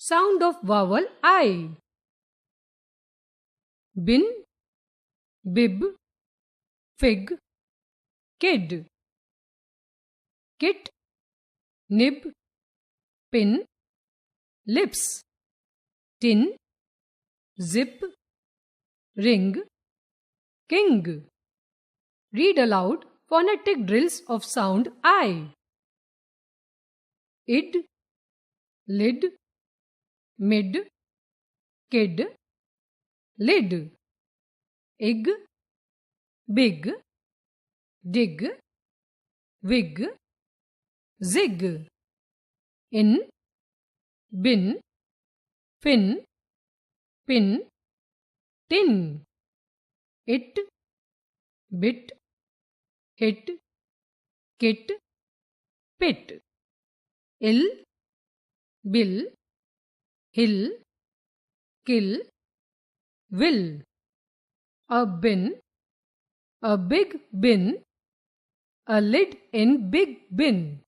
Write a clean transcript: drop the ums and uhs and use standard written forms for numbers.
Sound of vowel I. Bin, bib, fig, kid. Kit, nib, pin, lips. Tin, zip, ring, king. Read aloud phonetic drills of sound I. Id, lid, mid, kid, lid. Ig, big, dig, wig, zig. In, bin, fin, pin, tin. It, bit, hit, kit, pit. Ill, bill, hill, kill, will. A bin, a big bin, a lid in big bin.